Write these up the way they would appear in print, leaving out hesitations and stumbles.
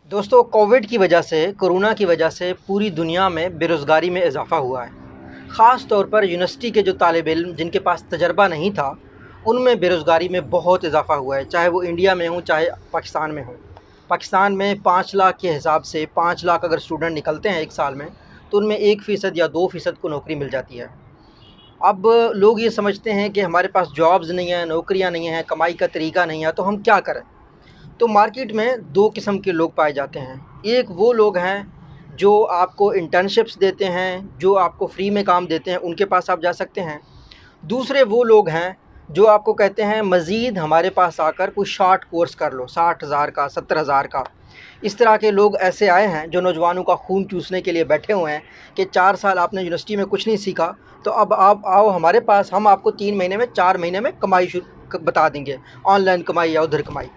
दोस्तों, कोविड की वजह से, कोरोना की वजह से पूरी दुनिया में बेरोज़गारी में इज़ाफ़ा हुआ है। ख़ास तौर पर यूनिवर्सिटी के जो तालिब इल्म जिनके पास तजर्बा नहीं था, उनमें बेरोज़गारी में बहुत इज़ाफ़ा हुआ है, चाहे वो इंडिया में हो, चाहे पाकिस्तान में हो। पाकिस्तान में 5 लाख के हिसाब से 5 लाख अगर स्टूडेंट निकलते हैं 1 साल में, तो उनमें 1% या 2% को नौकरी मिल जाती है। अब लोग ये समझते हैं कि हमारे पास जॉब्स नहीं हैं, नौकरियाँ नहीं हैं, कमाई का तरीका नहीं है, तो हम क्या करें? तो मार्केट में 2 किस्म के लोग पाए जाते हैं। एक वो लोग हैं जो आपको इंटर्नशिप्स देते हैं, जो आपको फ्री में काम देते हैं, उनके पास आप जा सकते हैं। दूसरे वो लोग हैं जो आपको कहते हैं मज़ीद हमारे पास आकर कोई शॉर्ट कोर्स कर लो, 60,000 का, 70,000 का। इस तरह के लोग ऐसे आए हैं जो नौजवानों का खून चूसने के लिए बैठे हुए हैं कि 4 साल आपने यूनिवर्सिटी में कुछ नहीं सीखा, तो अब आप आओ हमारे पास, हम आपको 3 महीने में, 4 महीने में कमाई बता देंगे, ऑनलाइन कमाई या उधर कमाई।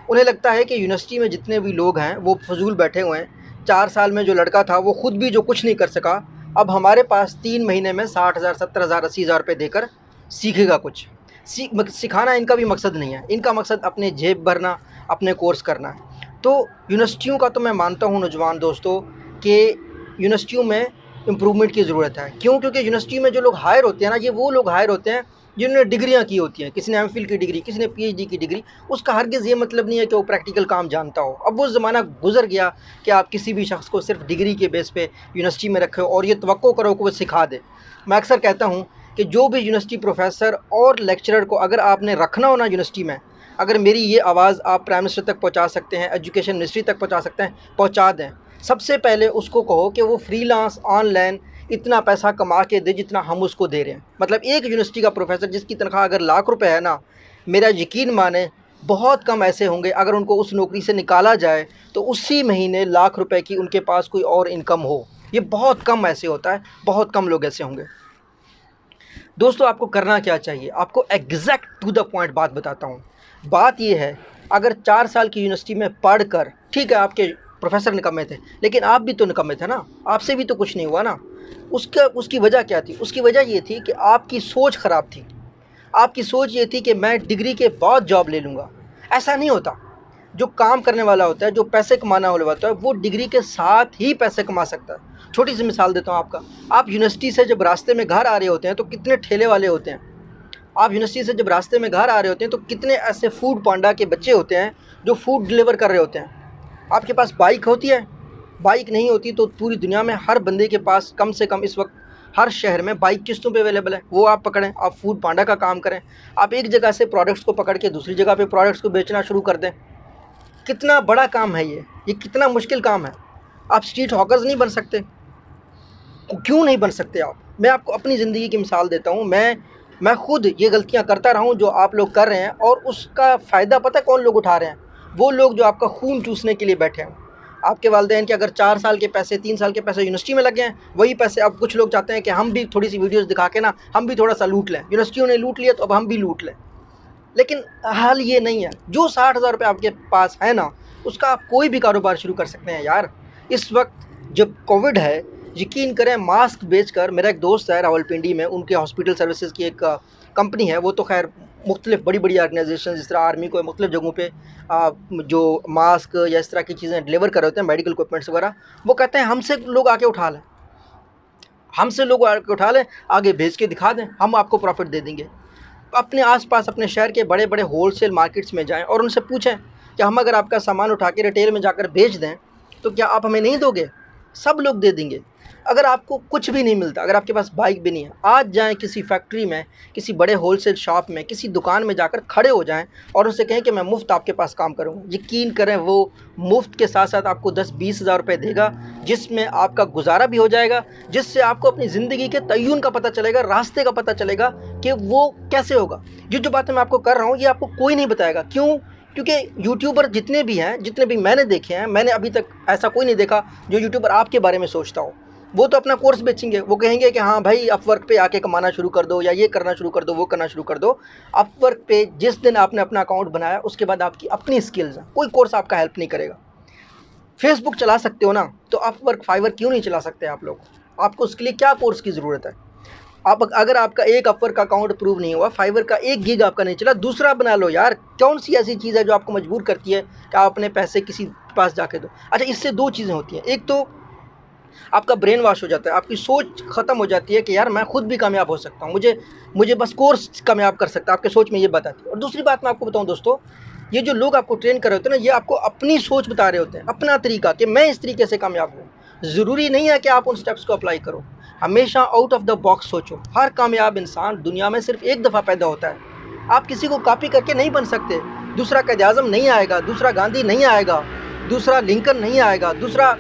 उन्हें लगता है कि यूनिवर्सिटी में जितने भी लोग हैं वो फजूल बैठे हुए हैं। 4 साल में जो लड़का था वो खुद भी जो कुछ नहीं कर सका, अब हमारे पास 3 महीने में 60,000, 70,000, 80,000 रुपये देकर सीखेगा कुछ। सिखाना इनका भी मकसद नहीं है, इनका मकसद अपने जेब भरना, अपने कोर्स करना है। तो यूनिवर्सिटियों का तो मैं मानता हूँ नौजवान दोस्तों कि यूनिवर्सिटियों में इम्प्रूवमेंट की ज़रूरत है। क्यों? क्योंकि यूनिवर्सिटी में जो लोग हायर होते हैं ना, ये वो लोग हायर होते हैं जिन्होंने डिग्रियाँ की होती हैं। किसी ने एमफिल की डिग्री, किसी ने पीएचडी की डिग्री। उसका हरगिज़ ये मतलब नहीं है कि वो प्रैक्टिकल काम जानता हो। अब वो ज़माना गुज़र गया कि आप किसी भी शख्स को सिर्फ डिग्री के बेस पे यूनिवर्सिटी में रखे हो और ये तवक्को करो कि वो सिखा दे। मैं अक्सर कहता हूँ कि जो भी यूनिवर्सिटी प्रोफेसर और लेक्चरर को अगर आपने रखना हो ना यूनिवर्सिटी में, अगर मेरी ये आवाज़ आप प्राइम मिनिस्टर तक पहुँचा सकते हैं, एजुकेशन मिनिस्ट्री तक पहुँचा सकते हैं, पहुँचा दें। सबसे पहले उसको कहो कि वो फ्रीलांस ऑनलाइन इतना पैसा कमा के दे जितना हम उसको दे रहे हैं। मतलब एक यूनिवर्सिटी का प्रोफेसर जिसकी तनख्वाह अगर लाख रुपए है ना, मेरा यकीन माने बहुत कम ऐसे होंगे अगर उनको उस नौकरी से निकाला जाए तो उसी महीने लाख रुपए की उनके पास कोई और इनकम हो। ये बहुत कम ऐसे होता है, बहुत कम लोग ऐसे होंगे। दोस्तों, आपको करना क्या चाहिए? आपको एग्जैक्ट टू द पॉइंट बात बताता हूँ। बात ये है, अगर 4 साल की यूनिवर्सिटी में पढ़कर, ठीक है आपके प्रोफेसर निकम्मे थे, लेकिन आप भी तो निकम्मे थे ना, आपसे भी तो कुछ नहीं हुआ ना। उसकी वजह क्या थी? उसकी वजह ये थी कि आपकी सोच ख़राब थी। आपकी सोच ये थी कि मैं डिग्री के बाद जॉब ले लूँगा। ऐसा नहीं होता। जो काम करने वाला होता है, जो पैसे कमाना वाला होता है, वो डिग्री के साथ ही पैसे कमा सकता है। छोटी सी मिसाल देता हूँ आपका। आप यूनिवर्सिटी से जब रास्ते में घर आ रहे होते हैं तो कितने ठेले वाले होते हैं। आप यूनिवर्सिटी से जब रास्ते में घर आ रहे होते हैं तो कितने ऐसे फूड पांडा के बच्चे होते हैं जो फूड डिलीवर कर रहे होते हैं। आपके पास बाइक होती है? बाइक नहीं होती तो पूरी दुनिया में हर बंदे के पास कम से कम इस वक्त हर शहर में बाइक किस्तों पे अवेलेबल है। वो आप पकड़ें, आप फूड पांडा का काम करें। आप एक जगह से प्रोडक्ट्स को पकड़ के दूसरी जगह पे प्रोडक्ट्स को बेचना शुरू कर दें। कितना बड़ा काम है ये कितना मुश्किल काम है। आप स्ट्रीट हॉकर्स नहीं बन सकते? क्यों नहीं बन सकते आप? मैं आपको अपनी ज़िंदगी की मिसाल देता हूँ। मैं खुद ये गलतियाँ करता रहा हूँ जो आप लोग कर रहे हैं, और उसका फ़ायदा पता है कौन लोग उठा रहे हैं? वो लोग जो आपका खून चूसने के लिए बैठे हैं। आपके वालिदैन के अगर 4 साल के पैसे, 3 साल के पैसे यूनिवर्सिटी में लगे हैं, वही पैसे अब कुछ लोग चाहते हैं कि हम भी थोड़ी सी वीडियोज़ दिखा के ना, हम भी थोड़ा सा लूट लें। यूनिवर्सिटियों ने लूट लिया तो अब हम भी लूट लें। लेकिन हाल ये नहीं है। जो 60,000 रुपये आपके पास है ना, उसका आप कोई भी कारोबार शुरू कर सकते हैं यार। इस वक्त जब कोविड है, यकीन करें, मास्क बेचकर, मेरा एक दोस्त है रावलपिंडी में, उनके हॉस्पिटल सर्विसेज की एक कंपनी है। वो तो खैर मुख्तलिफ बड़ी बड़ी ऑर्गेनाइजेशन जिस तरह आर्मी को मुख्तलिफ जगहों पे जो मास्क या इस तरह की चीज़ें डिलीवर कर रहे होते हैं, मेडिकल इक्विपमेंट्स वगैरह, वो कहते हैं हमसे लोग आके उठा लें, हमसे लोग आके उठा लें, आगे भेज के दिखा दें, हम आपको प्रॉफिट दे देंगे। अपने आस-पास अपने शहर के बड़े-बड़े होलसेल मार्केट्स में जाएँ और उनसे पूछें कि हम अगर आपका सामान उठा के रिटेल में जाकर बेच दें, तो क्या आप हमें नहीं दोगे? सब लोग दे देंगे। अगर आपको कुछ भी नहीं मिलता, अगर आपके पास बाइक भी नहीं है, आज जाएँ किसी फैक्ट्री में, किसी बड़े होलसेल शॉप में, किसी दुकान में जाकर खड़े हो जाएँ और उनसे कहें कि मैं मुफ़्त आपके पास काम करूँगा। यकीन करें, वो मुफ़्त के साथ-साथ आपको 10-20 हज़ार रुपए देगा, जिसमें आपका गुज़ारा भी हो जाएगा, जिससे आपको अपनी ज़िंदगी के तय्युन का पता चलेगा, रास्ते का पता चलेगा कि वो कैसे होगा। ये जो बातें मैं आपको कर रहा हूँ, ये आपको कोई नहीं बताएगा। क्यों? क्योंकि यूट्यूबर जितने भी हैं, जितने भी मैंने देखे हैं, मैंने अभी तक ऐसा कोई नहीं देखा जो यूट्यूबर आपके बारे में सोचता हो। वो तो अपना कोर्स बेचेंगे। वो कहेंगे कि हाँ भाई, अपवर्क पे आके कमाना शुरू कर दो, या ये करना शुरू कर दो, वो करना शुरू कर दो। अपवर्क पे जिस दिन आपने अपना अकाउंट बनाया, उसके बाद आपकी अपनी स्किल्स हैं, कोई कोर्स आपका हेल्प नहीं करेगा। फेसबुक चला सकते हो ना, तो अपवर्क, फाइवर क्यों नहीं चला सकते आप लोग? आपको उसके लिए क्या कोर्स की ज़रूरत है? आप अगर आपका एक अपवर का अकाउंट अप्रूव नहीं हुआ, फाइवर का 1 गीग आपका नहीं चला, दूसरा बना लो यार। कौन सी ऐसी चीज़ है जो आपको मजबूर करती है कि आप अपने पैसे किसी पास जाके दो। अच्छा, इससे 2 चीज़ें होती हैं। एक तो आपका ब्रेन वॉश हो जाता है, आपकी सोच ख़त्म हो जाती है कि यार मैं खुद भी कामयाब हो सकता हूँ, मुझे बस कोर्स कामयाब कर सकता है, आपके सोच में ये बताती है। और दूसरी बात मैं आपको बताऊँ दोस्तों, ये जो लोग आपको ट्रेन कर रहे होते हैं ना, ये आपको अपनी सोच बता रहे होते हैं, अपना तरीका कि मैं इस तरीके से कामयाब हूँ। ज़रूरी नहीं है कि आप उन स्टेप्स को अप्लाई करो। हमेशा आउट ऑफ द बॉक्स सोचो। हर कामयाब इंसान दुनिया में सिर्फ एक दफ़ा पैदा होता है। आप किसी को कॉपी करके नहीं बन सकते। दूसरा क़ायद-ए-आज़म नहीं आएगा, दूसरा गांधी नहीं आएगा, दूसरा लिंकन नहीं आएगा, दूसरा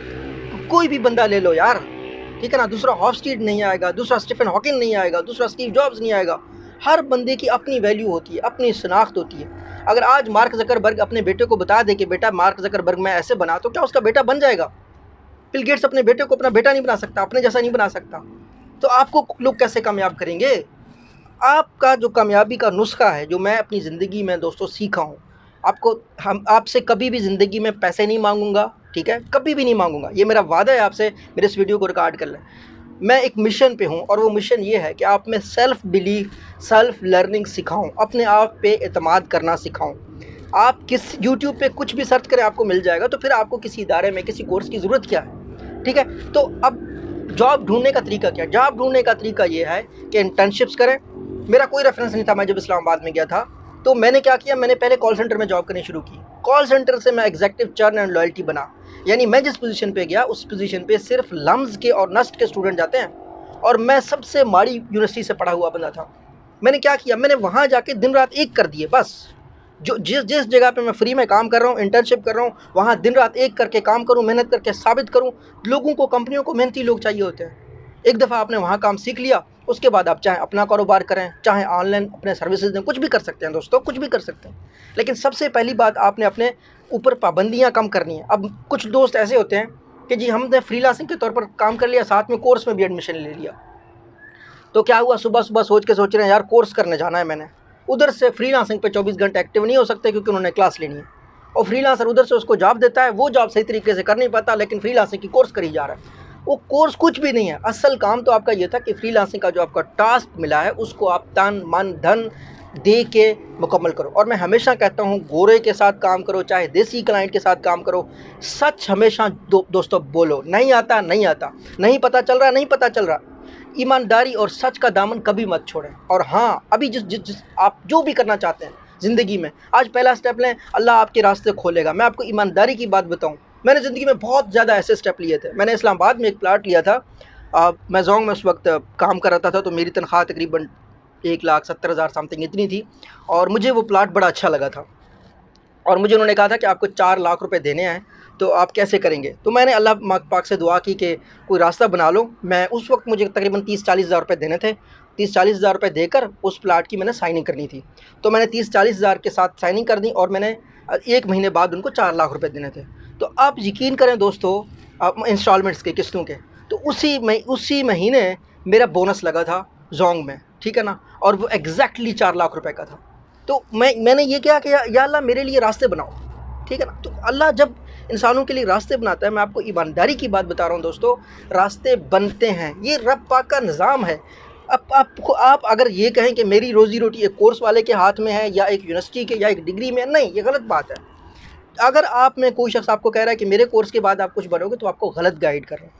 कोई भी बंदा ले लो यार, ठीक है ना। दूसरा हॉफस्टीड नहीं आएगा, दूसरा स्टीफन हॉकिंग नहीं आएगा, दूसरा स्टीव जॉब्स नहीं आएगा। हर बंदे की अपनी वैल्यू होती है, अपनी शनाख्त होती है। अगर आज मार्क ज़करबर्ग अपने बेटे को बता दे कि बेटा मार्क ज़करबर्ग मैं ऐसे बना, तो क्या उसका बेटा बन जाएगा? बिल गेट्स अपने बेटे को अपना बेटा नहीं बना सकता, अपने जैसा नहीं बना सकता। तो आपको लोग कैसे कामयाब करेंगे? आपका जो कामयाबी का नुस्खा है, जो मैं अपनी ज़िंदगी में दोस्तों सीखा हूँ, हम आपसे कभी भी ज़िंदगी में पैसे नहीं मांगूंगा, ठीक है, कभी भी नहीं मांगूंगा। ये मेरा वादा है आपसे। मेरे इस वीडियो को रिकॉर्ड कर लें। मैं एक मिशन पे हूँ और वो मिशन ये है कि आप में सेल्फ़ बिलीफ, सेल्फ़ लर्निंग सिखाऊँ, अपने आप पे एतमाद करना सिखाऊँ। आप किस यूट्यूब पे कुछ भी सर्च करें आपको मिल जाएगा, तो फिर आपको किसी इदारे में किसी कोर्स की ज़रूरत क्या है, ठीक है। तो अब जॉब ढूंढने का तरीका क्या है? जॉब ढूंढने का तरीका ये है कि इंटर्नशिप्स करें। मेरा कोई रेफरेंस नहीं था। मैं जब इस्लामाबाद में गया था तो मैंने क्या किया, मैंने पहले कॉल सेंटर में जॉब करनी शुरू की। कॉल सेंटर से मैं एग्जीक्यूटिव चर्न एंड लॉयल्टी बना। यानी मैं जिस पोजीशन पे गया उस पोजीशन पे सिर्फ लम्स के और नस्ट के स्टूडेंट जाते हैं, और मैं सबसे माड़ी यूनिवर्सिटी से पढ़ा हुआ बंदा था। मैंने क्या किया, मैंने वहाँ जाके दिन रात एक कर दिए बस। जो जिस जगह पे मैं फ्री में काम कर रहा हूँ, इंटर्नशिप कर रहा हूँ, वहाँ दिन रात एक करके काम करूँ, मेहनत करके साबित करूँ। लोगों को, कंपनियों को मेहनती लोग चाहिए होते हैं। एक दफ़ा आपने वहाँ काम सीख लिया, उसके बाद आप चाहे अपना कारोबार करें, चाहे ऑनलाइन अपने सर्विसेज दें, कुछ भी कर सकते हैं दोस्तों, कुछ भी कर सकते हैं। लेकिन सबसे पहली बात, आपने अपने ऊपर पाबंदियाँ कम करनी है। अब कुछ दोस्त ऐसे होते हैं कि जी हमने फ्रीलांसिंग के तौर पर काम कर लिया, साथ में कोर्स में भी एडमिशन ले लिया। तो क्या हुआ, सुबह सुबह सोच रहे हैं यार कोर्स करने जाना है मैंने, उधर से फ्रीलांसिंग पे 24 घंटे एक्टिव नहीं हो सकते क्योंकि उन्होंने क्लास लेनी है। और फ्रीलांसर उधर से उसको जॉब देता है, वो जॉब सही तरीके से कर नहीं पाता, लेकिन फ्रीलांसिंग की कोर्स करी जा रहा है। वो कोर्स कुछ भी नहीं है। असल काम तो आपका ये था कि फ्रीलांसिंग का जो आपका टास्क मिला है उसको आप तन मन धन दे के मुकम्मल करो। और मैं हमेशा कहता हूँ, गोरे के साथ काम करो, चाहे देसी क्लाइंट के साथ काम करो, सच हमेशा दोस्तों बोलो। नहीं आता नहीं आता, नहीं पता चल रहा नहीं पता चल रहा, ईमानदारी और सच का दामन कभी मत छोड़ें। और हाँ, अभी जिस आप जो भी करना चाहते हैं ज़िंदगी में, आज पहला स्टेप लें, अल्लाह आपके रास्ते खोलेगा। मैं आपको ईमानदारी की बात बताऊं, मैंने ज़िंदगी में बहुत ज़्यादा ऐसे स्टेप लिए थे। मैंने इस्लामाबाद में एक प्लाट लिया था। मैं जोंग में उस वक्त काम कर रहा था, तो मेरी तनख्वाह तकरीबन 1,70,000 समथिंग इतनी थी, और मुझे वो प्लाट बड़ा अच्छा लगा था। और मुझे उन्होंने कहा था कि आपको 4 लाख रुपए देने हैं, तो आप कैसे करेंगे? तो मैंने अल्लाह पाक से दुआ की कि कोई रास्ता बना लो। मैं उस वक्त मुझे तकरीबन 30-40 हज़ार रुपये देने थे। 30-40 हज़ार रुपये देकर उस प्लाट की मैंने साइनिंग करनी थी। तो मैंने 30-40 हज़ार के साथ साइनिंग कर दी, और मैंने 1 महीने बाद उनको 4 लाख रुपये देने थे। तो आप यकीन करें दोस्तों, इंस्टॉलमेंट्स के, किस्तों के। तो उसी महीने मेरा बोनस लगा था जोंग में, ठीक है ना, और वो एग्जैक्टली 4 लाख रुपए का था। तो मैंने ये किया कि या अल्लाह मेरे लिए रास्ते बनाओ, ठीक है ना। तो अल्लाह जब इंसानों के लिए रास्ते बनाता है, मैं आपको ईमानदारी की बात बता रहा हूँ दोस्तों, रास्ते बनते हैं। ये रब पाक का निज़ाम है। अब आप अगर ये कहें कि मेरी रोज़ी रोटी एक कोर्स वाले के हाथ में है, या एक यूनिवर्सिटी के, या एक डिग्री में, नहीं, ये गलत बात है। अगर आप में कोई शख्स आपको कह रहा है कि मेरे कोर्स के बाद आप कुछ बनोगे, तो आपको गलत गाइड कर रहे हैं।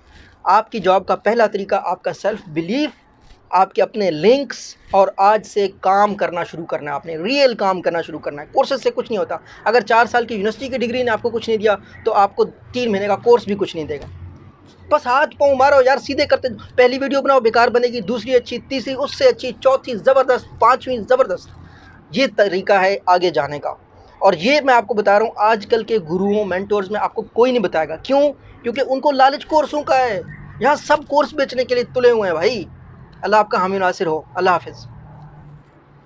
आपकी जॉब का पहला तरीका आपका सेल्फ बिलीफ, आपके अपने लिंक्स, और आज से काम करना शुरू करना है। आपने रियल काम करना शुरू करना है। कोर्सेज से कुछ नहीं होता। अगर 4 साल की यूनिवर्सिटी की डिग्री ने आपको कुछ नहीं दिया, तो आपको 3 महीने का कोर्स भी कुछ नहीं देगा। बस हाथ पाँव मारो यार, सीधे करते, पहली वीडियो बनाओ बेकार बनेगी, दूसरी अच्छी, तीसरी उससे अच्छी, चौथी ज़बरदस्त, 5वीं ज़बरदस्त। ये तरीका है आगे जाने का। और ये मैं आपको बता रहा हूँ, आजकल के गुरुओं, मेंटोर्स में आपको कोई नहीं बताएगा। क्यों? क्योंकि उनको लालच कोर्सों का है। यहाँ सब कोर्स बेचने के लिए तुले हुए हैं भाई। अल्लाह आपका हामी नासिर हो। अल्लाह हाफ़िज़।